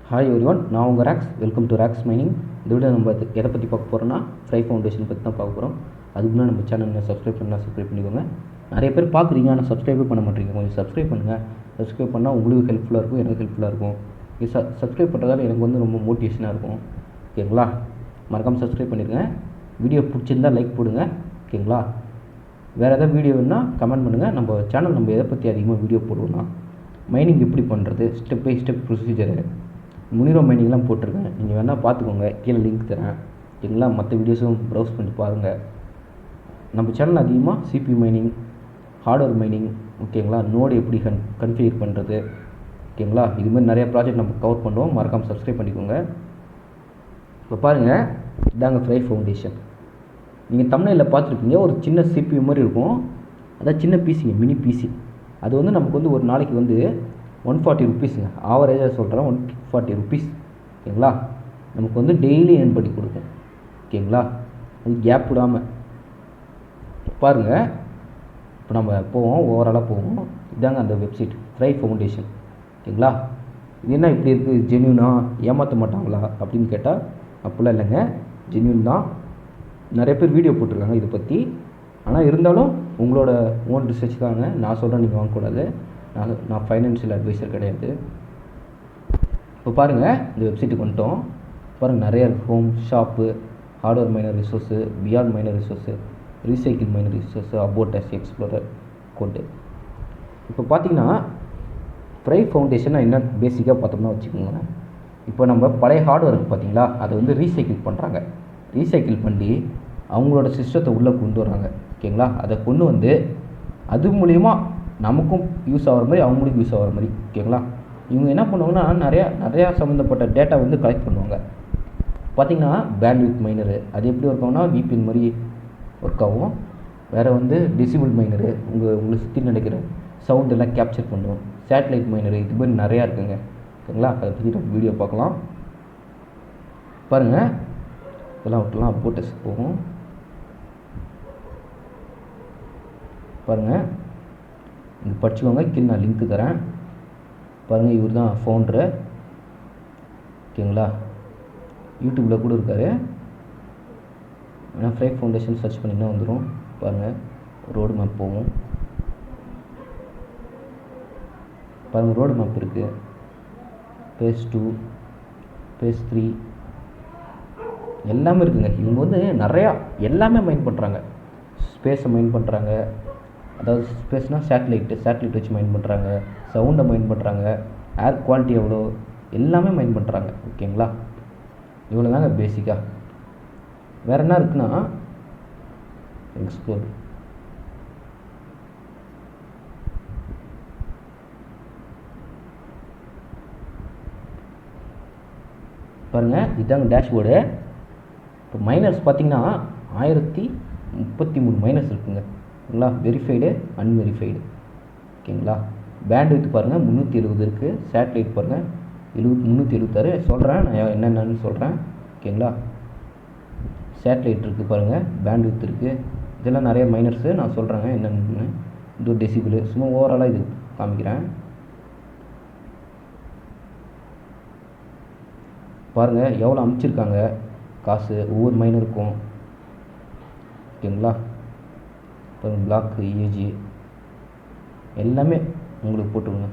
Hi everyone, நான் உங்கள் rocks. Welcome to rocks mining. இந்த வீடியோ நம்ம எதை பற்றி பார்க்க போகிறோம்னா ஃப்ரை ஃபவுண்டேஷன் பற்றி தான் பார்க்க போகிறோம். அதுக்கு முன்னாடி நம்ம சேனலில் சப்ஸ்கிரைப் பண்ணிக்கோங்க. நிறைய பேர் பார்க்குறீங்க, ஆனால் சப்ஸ்கிரைபே பண்ண மாட்டீங்க. கொஞ்சம் சப்ஸ்கிரைப் பண்ணுங்கள். சப்ஸ்கிரைப் பண்ணால் உங்களுக்கு ஹெல்ப்ஃபுல்லாக இருக்கும், எனக்கு ஹெல்ப்ஃபுல்லாக இருக்கும். இது சப்ஸ்கிரைப் பண்ணுறதால எனக்கு ரொம்ப மோட்டிவேஷனாக இருக்கும். ஓகேங்களா? மறக்காமல் சப்ஸ்கிரைப் பண்ணிடுங்க. வீடியோ பிடிச்சிருந்தால் லைக் போடுங்க. ஓகேங்களா? வேறு எதாவது வீடியோ வேணுன்னா கமெண்ட் பண்ணுங்கள். நம்ம சேனல் எதை பற்றி அதிகமாக வீடியோ போடுவோம்னா மைனிங் எப்படி பண்ணுறது, ஸ்டெப் பை ஸ்டெப் ப்ரொசீஜரு, முனிரோ மைனிங்லாம் போட்டிருக்கேன். நீங்கள் வேணால் பார்த்துக்கோங்க, கீழே லிங்க் தரேன். ஓகேங்களா? மற்ற வீடியோஸும் ப்ரௌஸ் பண்ணி பாருங்கள். நம்ம சேனல் அதிகமாக சிபி மைனிங், ஹார்ட்வேர் மைனிங், ஓகேங்களா, நோடு எப்படி கன்ஃபிகர் பண்ணுறது, ஓகேங்களா, இதுமாதிரி நிறைய ப்ராஜெக்ட் நம்ம கவர் பண்ணுவோம். மறக்காமல் சப்ஸ்கிரைப் பண்ணிக்கோங்க. இப்போ பாருங்கள், இதாங்க ஃப்ரை ஃபவுண்டேஷன். நீங்கள் தமிழில் பார்த்துருப்பீங்க, ஒரு சின்ன சிபி மாதிரி இருக்கும். அதான் சின்ன பிசிங்க, மினி பிசி. அது நமக்கு ஒரு நாளைக்கு 140 ருபீஸுங்க. ஆவரேஜாக சொல்கிறேன், 140 ருபீஸ். ஓகேங்களா? நமக்கு டெய்லி ஏர்ன் பண்ணி கொடுக்கும். ஓகேங்களா? அது கேப் விடாமல் பாருங்கள். இப்போ நம்ம போவோம், ஓவராலாக போவோம். இதாங்க அந்த வெப்சைட் ஃப்ரை ஃபவுண்டேஷன். ஓகேங்களா? இது என்ன இப்படி இருக்குது, ஜென்யூனா, ஏமாற்ற மாட்டாங்களா அப்படின்னு கேட்டால் அப்படிலாம் இல்லைங்க, ஜென்யூன் தான். நிறைய பேர் வீடியோ போட்டிருக்காங்க இதை பற்றி. ஆனால் இருந்தாலும் உங்களோட ஓன் ரிசர்ச் தாங்க. நான் சொல்கிறேன், நீங்கள் வாங்கக்கூடாது. நான் ஃபைனான்ஷியல் அட்வைசர் கிடையாது. இப்போ பாருங்கள், இந்த வெப்சைட்டுக்கு வந்துட்டோம். பாருங்கள், நிறைய home, shop, hardware miner resource, beyond miner resource, recycle miner resource, about us explorer code. இப்போ பார்த்தீங்கன்னா ஃப்ரை ஃபவுண்டேஷன் என்ன பேசிக்காக பார்த்தோம்னா வச்சுக்கோங்க. இப்போ நம்ம பழைய ஹார்ட்வேருக்கு பார்த்தீங்களா, அதை ரீசைக்கிள் பண்ணுறாங்க. ரீசைக்கிள் பண்ணி அவங்களோட சிஸ்டத்தை உள்ளே கொண்டு வராங்க. ஓகேங்களா? அதை கொண்டு அது மூலிமா நமக்கும் யூஸ் ஆகிற மாதிரி, அவங்களுக்கும் யூஸ் ஆகிற மாதிரி. ஓகேங்களா? இவங்க என்ன பண்ணுவாங்கன்னா நிறையா சம்மந்தப்பட்ட டேட்டா கலெக்ட் பண்ணுவாங்க. பார்த்திங்கன்னா பேண்ட்வித் மைனரு, அது எப்படி ஒர்க் ஆகும்னா விபிஎன் மாதிரி ஒர்க் ஆகும். வேறு டெசிபிள் மைனரு, உங்களை சுற்றி நடக்கிற சவுண்டெல்லாம் கேப்சர் பண்ணுவோம். சேட்டலைட் மைனரு, இது மாதிரி நிறையா இருக்குங்க. ஓகேங்களா? அதை பற்றி நம்ம வீடியோ பார்க்கலாம். பாருங்கள், இதெல்லாம் விட்டுலாம் போட்டஸ் போகும். பாருங்கள், இங்கே படிச்சுக்கோங்க, கீழே நான் லிங்க்கு தரேன். பாருங்கள், இவர் தான் ஃபவுண்டரு. ஓகேங்களா? யூடியூப்பில் கூட இருக்கார். ஆனால் ஃப்ரை ஃபவுண்டேஷன் சர்ச் பண்ணிங்கன்னா வந்துடும். பாருங்கள், ரோடு மேப் போகும். பாருங்கள், ரோடு மேப் இருக்குது. பேஸ் 2, பேஸ் 3 எல்லாமே இருக்குங்க. இவங்க நிறையா எல்லாமே மைன் பண்ணுறாங்க. ஸ்பேஸை மைன் பண்ணுறாங்க. அதாவது ஸ்பேஸ்னால் சேட்டலைட் வச்சு மைன் பண்ணுறாங்க. சவுண்டை மைன் பண்ணுறாங்க. ஏர் குவாலிட்டி எவ்வளோ, எல்லாமே மைன் பண்ணுறாங்க. ஓகேங்களா? இவ்வளோ தாங்க பேசிக்காக. வேறு என்ன இருக்குன்னா எக்ஸ்ப்ளோர். பாருங்கள், இதுதாங்க டேஷ்போர்டு. இப்போ மைனர்ஸ் பார்த்திங்கன்னா 1033 மைனர்ஸ் இருக்குங்க. ஓகேங்களா? Verified, unverified. ஓகேங்களா? பேண்ட்வித் பாருங்கள் 370 இருக்குது. சேட்டலைட் பாருங்கள் 376. சொல்கிறேன், நான் என்னென்னு சொல்கிறேன். ஓகேங்களா? சேட்டலைட் இருக்குது பாருங்கள், பேண்ட்வித் இருக்குது. இதெல்லாம் நிறைய மைனர்ஸு. நான் சொல்கிறேங்க என்னென்னு. இது டெசிபிள், சும்மா ஓவராலாக இது காமிக்கிறேன். பாருங்கள் எவ்வளோ அமைச்சிருக்காங்க காசு ஒவ்வொரு மைனருக்கும். ஓகேங்களா? பாருங்கள், பிளாக்கு, ஏஜி எல்லாமே உங்களுக்கு போட்டுருங்க.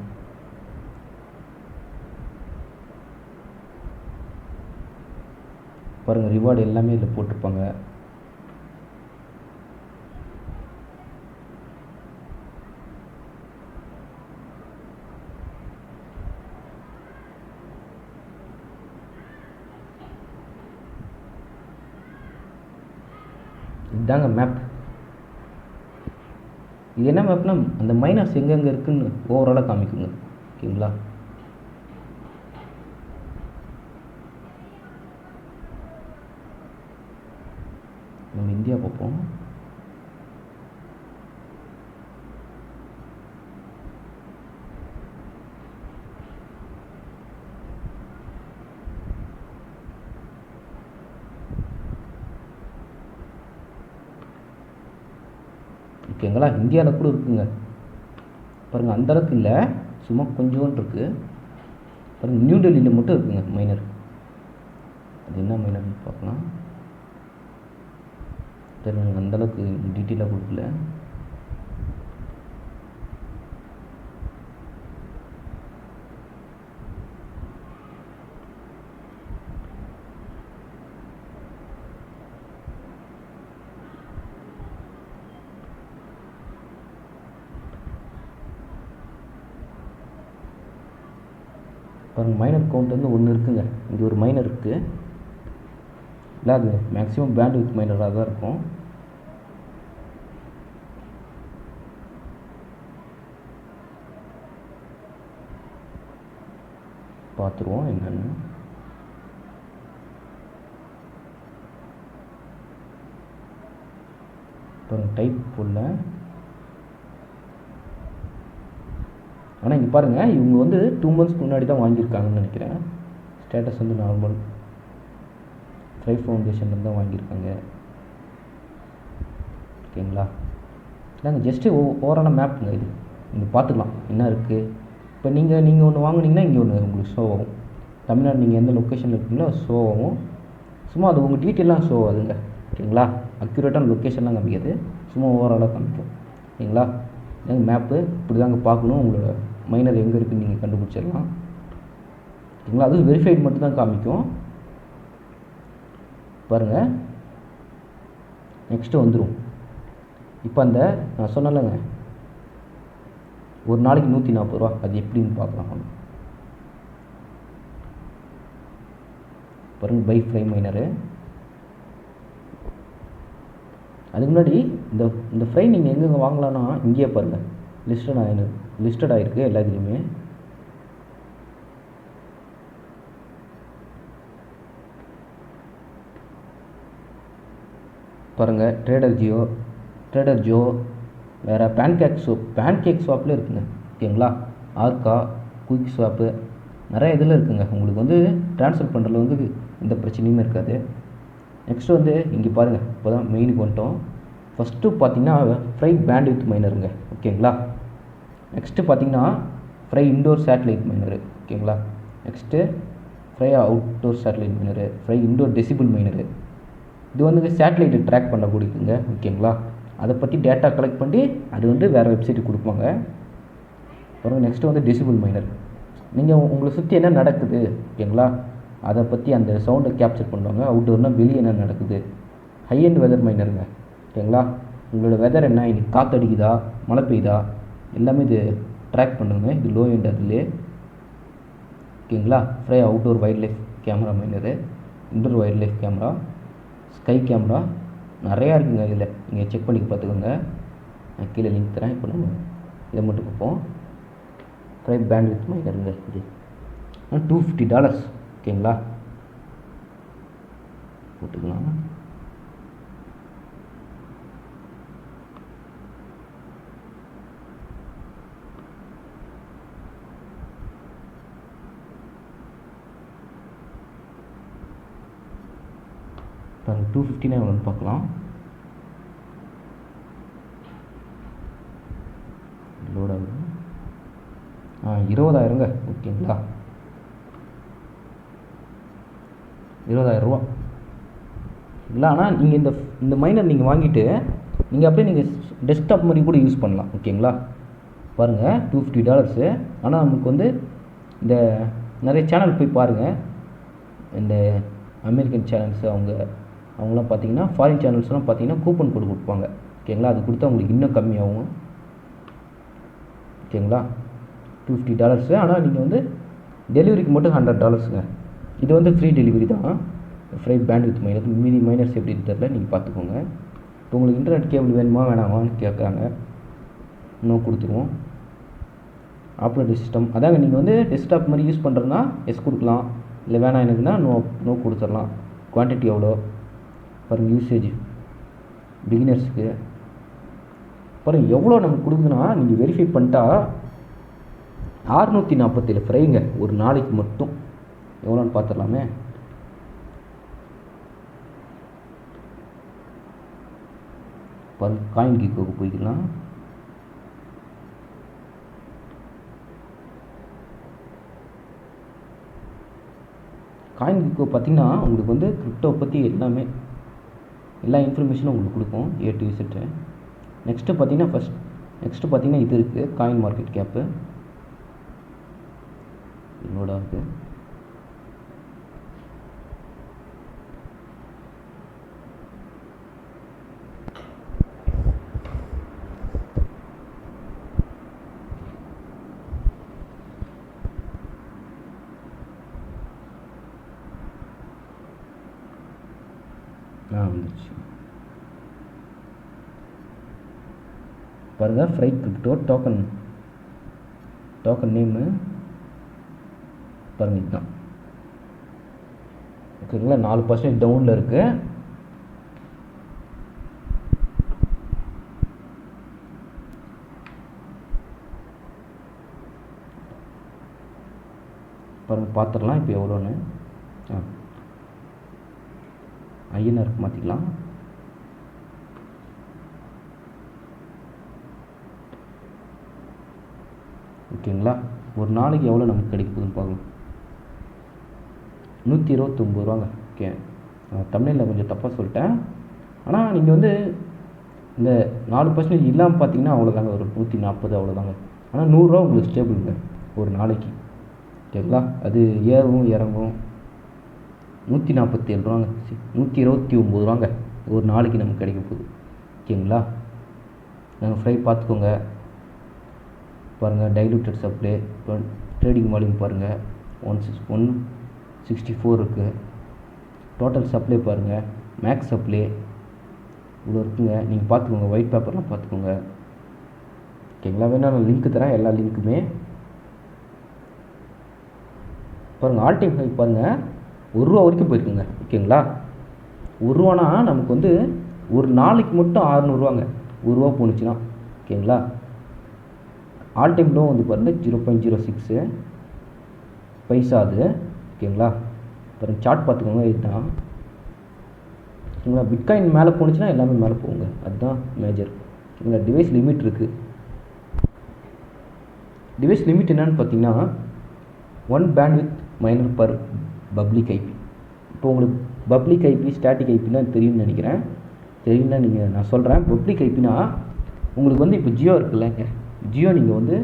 பாருங்கள், ரிவார்டு எல்லாமே இதில் போட்டிருப்பாங்க. இதுதாங்க மேப். இது என்ன மேப்னா அந்த மைனஸ் எங்கெங்கே இருக்குதுன்னு ஓவராலாக காமிக்குங்க. ஓகேங்களா? நம்ம இந்தியா பார்ப்போம். ஓகேங்களா? இந்தியாவில் கூட இருக்குங்க. பாருங்கள், அந்தளவுக்கு இல்லை, சும்மா கொஞ்சோண்டு இருக்குது. பாருங்கள், நியூ டெல்லியில் மட்டும் இருக்குங்க மைனர். அது என்ன மைனர்னு பார்க்கலாம். சரி, அந்தளவுக்கு டீட்டெயிலாக கொடுக்கல. பாருங்கள், மைனர் கவுண்ட் வந்து 1 இருக்குங்க. இங்கே ஒரு மைனர் இருக்குது. இல்லை, அது மேக்ஸிமம் பேண்ட் வித் மைனராக தான் இருக்கும். பார்த்துருவோம் என்னென்னு. பாருங்கள், டைப் போடல. ஆனால் இங்கே பாருங்கள், இவங்க வந்து 2 months முன்னாடி தான் வாங்கியிருக்காங்கன்னு நினைக்கிறேன். ஸ்டேட்டஸ் வந்து நார்மல். ஃப்ரை ஃபவுண்டேஷன்லேருந்து தான் வாங்கியிருக்காங்க. ஓகேங்களா? நாங்கள் ஜஸ்ட்டு ஓவரான மேப்புங்க இது. நீங்கள் பார்த்துக்கலாம் என்ன இருக்குது. இப்போ நீங்கள் ஒன்று வாங்குனீங்கன்னா இங்கே ஒன்று உங்களுக்கு ஷோ ஆகும். தமிழ்நாடு நீங்கள் எந்த லொக்கேஷனில் இருக்கீங்களோ ஷோ ஆகும். சும்மா அது உங்கள் டீட்டெயிலாம் ஷோ ஆகுதுங்க. ஓகேங்களா? அக்யூரேட்டான லொக்கேஷன்லாம் காமிக்காது, சும்மா ஓவராலாக காமிக்கும். ஓகேங்களா? எங்கள் மேப்பு இப்படி தாங்க பார்க்கணும். உங்களோட மைனர் எங்கே இருக்குதுன்னு நீங்கள் கண்டுபிடிச்சிடலாம். ஓகேங்களா? அதுவும் வெரிஃபைட் மட்டும் தான் காமிக்கும். பாருங்கள், நெக்ஸ்ட்டு வந்துடும். இப்போ அந்த நான் சொன்னலைங்க, ஒரு நாளைக்கு 140 ரூபா, அது எப்படின்னு பார்க்கலாம். பாருங்கள், பை ஃப்ரை மைனரு. அதுக்கு முன்னாடி இந்த ஃப்ரை நீங்கள் எங்கெங்கே வாங்கலான்னா இங்கேயே பாருங்கள், லிஸ்டட் ஆகிருக்கு எல்லா இதுலேயுமே. பாருங்கள், ட்ரேடர் ஜோ, வேறு பேன்கேக் ஷாப்பில் இருக்குங்க. ஓகேங்களா? ஆர்கா, குயிக் ஷாப்பு, நிறைய இதில் இருக்குங்க. உங்களுக்கு வந்து ட்ரான்ஸ்ஃபர் பண்ணுறதுல வந்து எந்த பிரச்சனையுமே இருக்காது. நெக்ஸ்ட்டு வந்து இங்கே பாருங்கள், இப்போ தான் மெயினுக்கு வந்துட்டோம். ஃபஸ்ட்டு பார்த்தீங்கன்னா ஃப்ரை பேண்ட் வித் மைனருங்க. ஓகேங்களா? நெக்ஸ்ட்டு பார்த்தீங்கன்னா ஃப்ரை இன்டோர் சேட்டலைட் மைனரு. ஓகேங்களா? Next fry outdoor satellite minor, fry indoor decibel minor. இது வந்து சேட்டலைட்டை ட்ராக் பண்ணக்கூடியதுங்க. ஓகேங்களா? அதை பற்றி டேட்டா கலெக்ட் பண்ணி அது வந்து வேறு வெப்சைட்டுக்கு கொடுப்பாங்க. அப்புறம் நெக்ஸ்ட்டு வந்து டெசிபிள் மைனர். நீங்கள் உங்களை சுற்றி என்ன நடக்குது, ஓகேங்களா, அதை பற்றி அந்த சவுண்டை கேப்சர் பண்ணுவாங்க. அவுட்டோர்னால் வெளியே என்ன நடக்குது. ஹை அண்ட் வெதர் மைனருங்க. ஓகேங்களா? உங்களோட வெதர் என்ன, இன்னைக்கு காற்று அடிக்குதா, மழை பெய்யுதா, எல்லாமே இது ட்ராக் பண்ணுங்க. இது லோ எண்ட் அதுலேயே. ஓகேங்களா? Fry outdoor wild life camera minor, indoor wild life camera, sky camera, நிறையா இருக்குங்க. இதில் நீங்கள் செக் பண்ணி பார்த்துக்கோங்க. நான் கீழே லிங்க் தரேன். இப்போ நம்ம இதை மட்டும் பார்ப்போம். ஃப்ரை பேண்ட் வித் மைனருங்க. இது $250. ஓகேங்களா? போட்டுக்கலாம். பாருங்கள், 250 எவ்வளோன்னு பார்க்கலாம். லோட் ஆகுது. 20,000ங்க. ஓகேங்களா? 20,000 ரூபா. இல்லை, ஆனால் நீங்கள் இந்த மைனர் நீங்கள் வாங்கிட்டு நீங்கள் அப்படியே நீங்கள் டெஸ்க்டாப் மாதிரி கூட யூஸ் பண்ணலாம். ஓகேங்களா? பாருங்கள், $250. ஆனால் நமக்கு வந்து இந்த நிறைய சேனல் போய் பாருங்கள். இந்த அமெரிக்கன் சேனல்ஸு அவங்களாம் பார்த்தீங்கன்னா, ஃபாரின் சேனல்ஸ்லாம் பார்த்தீங்கன்னா கூப்பன் கோடு கொடுப்பாங்க. ஓகேங்களா? அது கொடுத்தா உங்களுக்கு இன்னும் கம்மியாகும். ஓகேங்களா? $250. ஆனால் நீங்கள் வந்து டெலிவரிக்கு மட்டும் $100ங்க. இது வந்து ஃப்ரீ டெலிவரி தான். Fry band with miner. மீதி மைனர்ஸ் எப்படி தெரியல, நீங்கள் பார்த்துக்கோங்க. இப்போ உங்களுக்கு இன்டர்நெட் கேபிள் வேணுமா வேணாமான்னு கேட்குறாங்க. இன்னும் கொடுத்துருவோம். ஆப்ரேட்டிங் சிஸ்டம் அதாங்க, நீங்கள் வந்து டெஸ்க்டாப் மாதிரி யூஸ் பண்ணுறதுனா எஸ் கொடுக்கலாம். இல்லை வேணாம் எனக்குன்னா நோ கொடுத்துடலாம். குவான்டிட்டி எவ்வளோ பாருங்கள். யூசேஜ் பிகினர்ஸுக்கு பாருங்கள் எவ்வளோ நமக்கு கொடுக்குதுன்னா, நீங்கள் வெரிஃபை பண்ணிட்டா 647 ஃப்ரைங்க ஒரு நாளைக்கு மட்டும். எவ்வளோன்னு பார்த்துடலாமே. காயின் கீக்கோக்கு போய்க்கலாம். காயின் கிக்கோ பார்த்திங்கன்னா உங்களுக்கு வந்து கிரிப்டோ பற்றி எல்லாமே எல்லா இன்ஃபர்மேஷனும் உங்களுக்கு கொடுக்கும் A to Z. நெக்ஸ்ட்டு பார்த்திங்கன்னா இது இருக்குது காயின் மார்க்கெட் கேப்பு என்னோட இருக்குது. வந்துச்சு பாருங்கள். ஃப்ரை கிரிப்டோ டோக்கன் நேமு பாருங்கள் இதுதான். ஓகேங்களா, 4% டவுனில் இருக்குது. பாருங்கள் பார்த்துடலாம் இப்போ எவ்வளோன்னு. ஐஎன்ஆருக்கு மாற்றிக்கலாம். ஓகேங்களா, ஒரு நாளைக்கு எவ்வளோ நமக்கு கிடைக்க போகுதுன்னு பார்க்கலாம். 129 ரூபாங்க. ஓகே, தமிழில் கொஞ்சம் தப்பாக சொல்லிட்டேன். ஆனால் நீங்கள் வந்து இந்த 4% இல்லாமல் பார்த்தீங்கன்னா அவ்வளோதாங்க, ஒரு 140 அவ்வளோதாங்க. ஆனால் 100 ரூபா உங்களுக்கு ஸ்டேபிளுங்க ஒரு நாளைக்கு. ஓகேங்களா, அது ஏறும் இறங்கும். 147 ரூபாங்க, 129 ரூபாங்க ஒரு நாளைக்கு நமக்கு கிடைக்க போகுது. ஓகேங்களா, நாங்கள் ஃப்ரை பார்த்துக்கோங்க. பாருங்கள் டைலூட்டட் சப்ளை, ட்ரேடிங் வால்யூம் பாருங்கள் 164 இருக்குது. டோட்டல் சப்ளை பாருங்கள், மேக்ஸ் சப்ளை இவ்வளோ இருக்குங்க. நீங்கள் பார்த்துக்கோங்க, ஒயிட் பேப்பர்லாம் பார்த்துக்கோங்க. ஓகேங்களா, வேணால் நான் லிங்க்கு தரேன், எல்லா லிங்க்குமே பாருங்கள். ஆல் டைம் ஹை பாருங்கள், 1 ரூபா வரைக்கும் போயிருக்குங்க. ஓகேங்களா, 1 ரூபானா நமக்கு வந்து ஒரு நாளைக்கு மட்டும் 600 ரூபாங்க. 1 ரூபா போணுச்சுன்னா. ஓகேங்களா, ஆல் டைம் லோ வந்து பாருங்கள் 0.06 பைசா அது. ஓகேங்களா, பாருங்கள் சார்ட் பார்த்துக்கோங்க, இதுதான். ஓகேங்களா, பிட்காயின் மேலே போணுச்சுன்னா எல்லாமே மேலே போகுங்க, அதுதான் மேஜர். ஓகேங்களா, டிவைஸ் லிமிட் இருக்குது. டிவைஸ் லிமிட் என்னென்னு பார்த்தீங்கன்னா 1 bandwidth minor per public IP. இப்போ உங்களுக்கு பப்ளிக் ஐபி ஸ்டாட்டிக் ஐபிலாம் தெரியும்னு நினைக்கிறேன். தெரியும்னா நான் சொல்கிறேன். பப்ளிக் ஐபினா உங்களுக்கு வந்து இப்போ ஜியோ இருக்குல்லங்க, ஜியோ நீங்கள் வந்து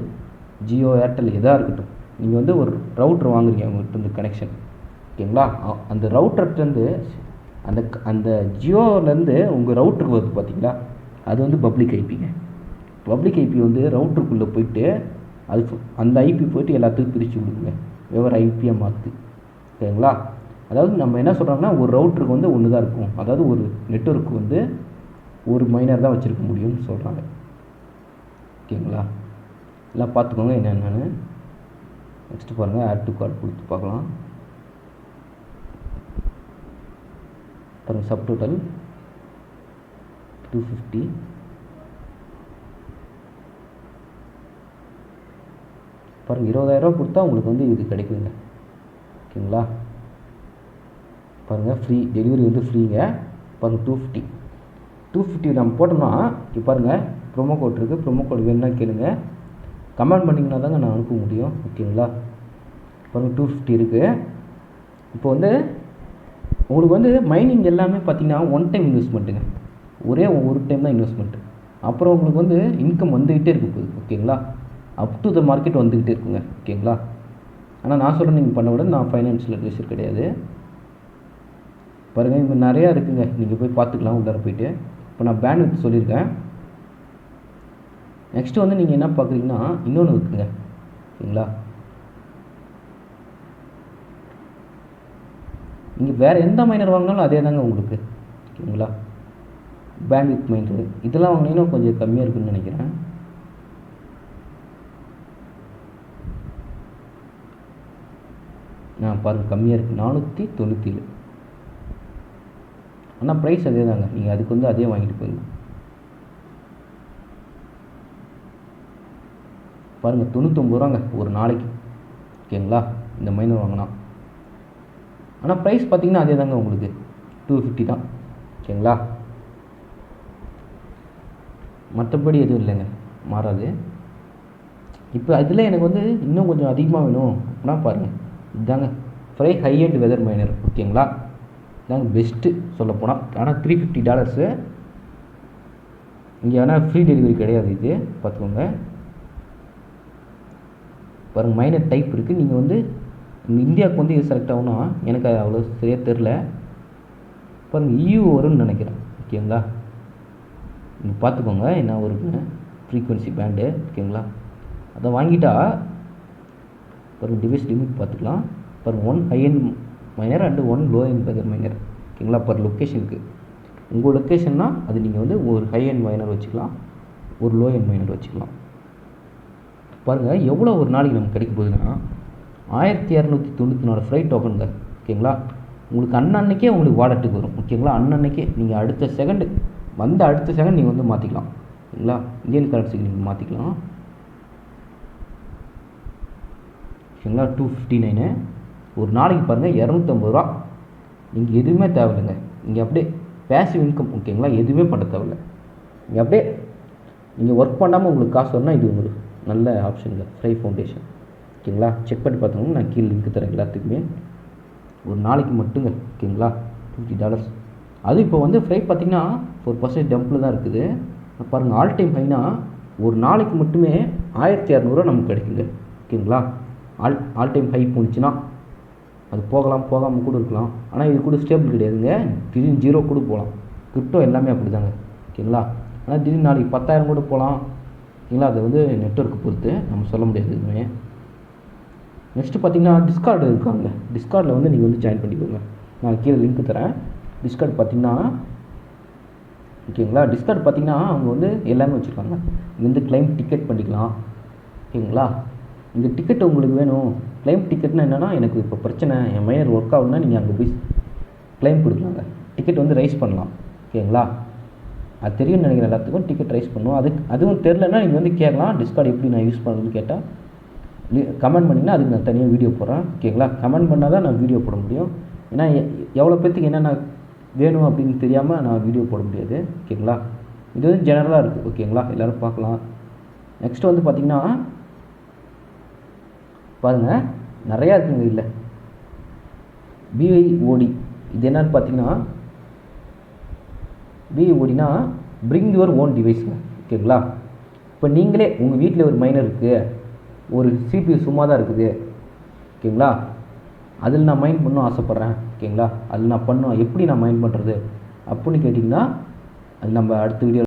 ஜியோ ஏர்டெல் எதாக இருக்கட்டும், நீங்கள் வந்து ஒரு ரவுட்ரு வாங்குறீங்க உங்கள்கிட்ட வந்து கனெக்ஷன். ஓகேங்களா, அந்த ரவுட்டர்கிட்டருந்து அந்த ஜியோலேருந்து உங்கள் ரவுட்டருக்கு வருது பார்த்தீங்களா, அது வந்து பப்ளிக் ஐபிங்க. பப்ளிக் ஐபி வந்து ரவுட்டருக்குள்ளே போயிட்டு அது அந்த ஐபி போய்ட்டு எல்லாத்துக்கும் பிரித்து கொடுக்குங்க, வெவ்வேறு ஐபியாக மாற்று. ஓகேங்களா, அதாவது நம்ம என்ன சொல்கிறோம்னா ஒரு ரவுட்டருக்கு வந்து ஒன்று தான் இருக்கும், அதாவது ஒரு நெட்வொர்க்கு வந்து ஒரு மைனர் தான் வச்சுருக்க முடியும்னு சொல்கிறாங்க. ஓகேங்களா, எல்லாம் பார்த்துக்கோங்க என்னென்னு. நெக்ஸ்ட்டு பாருங்கள், ஆட் டு கார்டு கொடுத்து பார்க்கலாம். பாருங்கள் சப் டோட்டல் 250. பாருங்கள் 20,000 ரூபா கொடுத்தா உங்களுக்கு வந்து இது கிடைக்குங்க. ஓகேங்களா, பாருங்கள் ஃப்ரீ டெலிவரி வந்து ஃப்ரீங்க. பாருங்கள் 250 நம்ம போட்டோம்னா இப்போ பாருங்கள் ப்ரோமோ கோட் இருக்குது. ப்ரோமோ கோட் வேணுன்னா கேளுங்க, கமெண்ட் பண்ணிங்கன்னா தாங்க நான் அனுப்ப முடியும். ஓகேங்களா, பாருங்கள் 250 இருக்குது. இப்போ வந்து உங்களுக்கு வந்து மைனிங் எல்லாமே பார்த்தீங்கன்னா 1 டைம் இன்வெஸ்ட்மெண்ட்டுங்க, ஒரே ஒரு டைம் தான் இன்வெஸ்ட்மெண்ட்டு. அப்புறம் உங்களுக்கு வந்து இன்கம் வந்துக்கிட்டே இருக்க போகுது. ஓகேங்களா, அப் டு த மார்க்கெட் வந்துக்கிட்டே இருக்குங்க. ஓகேங்களா, ஆனால் நான் சொல்கிறேன் நீங்கள் பண்ண விட, நான் ஃபைனான்ஷியல் அட்வைசர் கிடையாது. பாருங்கள் இப்போ நிறையா இருக்குங்க, நீங்கள் போய் பார்த்துக்கலாம் உள்ளார போய்ட்டு. இப்போ நான் பேண்ட்வித் சொல்லியிருக்கேன். நெக்ஸ்ட்டு வந்து நீங்கள் என்ன பார்க்குறீங்கன்னா இன்னொன்று இருக்குங்க. ஓகேங்களா, நீங்கள் வேறு எந்த மைனர் வாங்கினாலும் அதே தாங்க உங்களுக்கு. ஓகேங்களா, பேண்ட்வித் மைனர் இதெல்லாம் வாங்கினீங்கன்னா கொஞ்சம் கம்மியாக இருக்குதுன்னு நினைக்கிறேன். பாருங்கள் கம்மியாக இருக்குது 497. ஆனால் ப்ரைஸ் அதே தாங்க, நீங்கள் அதுக்கு வந்து அதே வாங்கிட்டு போயிருங்க. பாருங்கள் 99 ரூபாங்க ஒரு நாளைக்கு. ஓகேங்களா, இந்த மைனர் வாங்கினா. ஆனால் ப்ரைஸ் பார்த்திங்கன்னா அதே தாங்க உங்களுக்கு 250 தான். ஓகேங்களா, மற்றபடி எதுவும் இல்லைங்க, மாறாது. இப்போ அதில் எனக்கு வந்து இன்னும் கொஞ்சம் அதிகமாக வேணும் அப்படின்னா பாருங்கள், இதுதாங்க fry high and weather miner ஓகேங்களா. இதாங்க பெஸ்ட்டு சொல்லப்போனால். ஆனால் $350 இங்கே ஆனால் ஃப்ரீ டெலிவரி கிடையாது. இது பார்த்துக்கோங்க. பாருங்கள் மைனர் டைப் இருக்குது. நீங்கள் வந்து இந்தியாவுக்கு வந்து இது செலக்ட் ஆகுனா எனக்கு அவ்வளோ சரியாக தெரில. பாருங்கள் EU வரும்னு நினைக்கிறேன் ஓகேங்களா. நீங்கள் பார்த்துக்கோங்க என்ன வருதுன்னு ஃப்ரீக்வன்சி பேண்டு ஓகேங்களா. அதை வாங்கிட்டா பாருங்கள் டிவைஸ் லிமிட் பார்த்துக்கலாம். பாருங்கள் 1 high and miner and 1 low and weather miner ஓகேங்களா. பர் லொக்கேஷனுக்கு உங்கள் லொக்கேஷன்னா அது நீங்கள் வந்து ஒரு ஹை அண்ட் மைனர் வச்சுக்கலாம், ஒரு லோ அண்ட் மைனர் வச்சுக்கலாம். பாருங்கள் எவ்வளோ ஒரு நாளைக்கு நமக்கு கிடைக்க போகுதுன்னா 1294 ஃப்ரைட் டோக்கனுங்க ஓகேங்களா. உங்களுக்கு அன்னன்னைக்கே உங்களுக்கு வாலெட்டுக்கு வரும் ஓகேங்களா. அன்னன்னைக்கே நீங்கள் அடுத்த செகண்ட் நீங்கள் வந்து மாற்றிக்கலாம் ஓகேங்களா. இந்தியன் கரன்சிக்கு நீங்கள் மாற்றிக்கலாம் ஓகேங்களா. 259 ஒரு நாளைக்கு பாருங்கள் $250. நீங்கள் எதுவுமே தேவையில்லைங்க. நீங்கள் அப்படியே பேசிவ் இன்கம் ஓகேங்களா. எதுவுமே பண்ண தேவையில்லை. நீங்கள் அப்படியே நீங்கள் ஒர்க் பண்ணாமல் உங்களுக்கு காசு வரணும். இது உங்களுக்கு நல்ல ஆப்ஷனுங்க ஃப்ரை ஃபவுண்டேஷன் ஓகேங்களா. செக் பண்ணி பார்த்தோம்னா நான் கீழே லிங்க் தரேன் எல்லாத்துக்குமே. ஒரு நாளைக்கு மட்டுங்க ஓகேங்களா $50. அது இப்போ வந்து ஃப்ரை பார்த்திங்கன்னா 4% டம்பில் தான் இருக்குது. பாருங்கள் ஆல் டைம் ஹைனா ஒரு நாளைக்கு மட்டுமே 1600 நமக்கு கிடைக்குங்க ஓகேங்களா. ஆல் டைம் ஹை போணுச்சுன்னா அது போகாமல் கூட இருக்கலாம். ஆனால் இது கூட ஸ்டேபிள் கிடையாதுங்க. திடீர்னு 0 கூட போகலாம். கிரிப்டோ எல்லாமே அப்படி தாங்க ஓகேங்களா. ஆனால் திடீர்னு நாளைக்கு 10,000 கூட போகலாம் ஓகேங்களா. அது வந்து நெட்வொர்க்கு பொறுத்து நம்ம சொல்ல முடியாது எதுவுமே. நெக்ஸ்ட்டு பார்த்தீங்கன்னா டிஸ்கார்டு இருக்காங்க. டிஸ்கார்டில் வந்து நீங்கள் வந்து ஜாயின் பண்ணிக்கோங்க. நான் கீழே லிங்க் தரேன். டிஸ்கார்டு பார்த்தீங்கன்னா ஓகேங்களா. டிஸ்கார்டு பார்த்தீங்கன்னா அவங்க வந்து எல்லாமே வச்சுருக்காங்க. இங்கே வந்து கிளைம் டிக்கெட் பண்ணிக்கலாம் ஓகேங்களா. இந்த டிக்கெட் உங்களுக்கு வேணும். கிளைம் டிக்கெட்னா என்னென்னா எனக்கு இப்போ பிரச்சனை என் மைனர் ஒர்க் ஆகுதுன்னா நீங்கள் அங்கே போய் கிளைம் கொடுக்கலாங்க. டிக்கெட் வந்து ரைஸ் பண்ணலாம் ஓகேங்களா. அது தெரியும்னு நினைக்கிறேன் எல்லாத்துக்கும். டிக்கெட் ரைஸ் பண்ணுவோம். அதுவும் தெரிலன்னா நீங்கள் வந்து கேட்கலாம். டிஸ்கார்டு எப்படி நான் யூஸ் பண்ணுறதுன்னு கேட்டால் கமெண்ட் பண்ணிங்கன்னா அதுக்கு நான் தனியாக வீடியோ போடுறேன் ஓகேங்களா. கமெண்ட் பண்ணால் தான் நான் வீடியோ போட முடியும். ஏன்னா எவ்வளோ பேர்த்துக்கு என்னென்ன வேணும் அப்படின்னு தெரியாமல் நான் வீடியோ போட முடியாது ஓகேங்களா. இது வந்து ஜெனரலாக இருக்குது ஓகேங்களா. எல்லோரும் பார்க்கலாம். நெக்ஸ்ட்டு வந்து பார்த்திங்கன்னா பாருங்கள் நிறையா இருக்குங்க. இல்லை BYOD இது என்னன்னு பார்த்தீங்கன்னா BYODனா பிரிங் யுவர் ஓன் டிவைஸுங்க ஓகேங்களா. இப்போ நீங்களே உங்கள் வீட்டில் ஒரு மைனர் இருக்குது, ஒரு CPU சும்மா தான் இருக்குது ஓகேங்களா. அதில் நான் மைண்ட் பண்ணணும் ஆசைப்பட்றேன் ஓகேங்களா. அதில் நான் எப்படி நான் மைண்ட் பண்ணுறது அப்படின்னு கேட்டிங்கன்னா அது நம்ம அடுத்த வீடியோ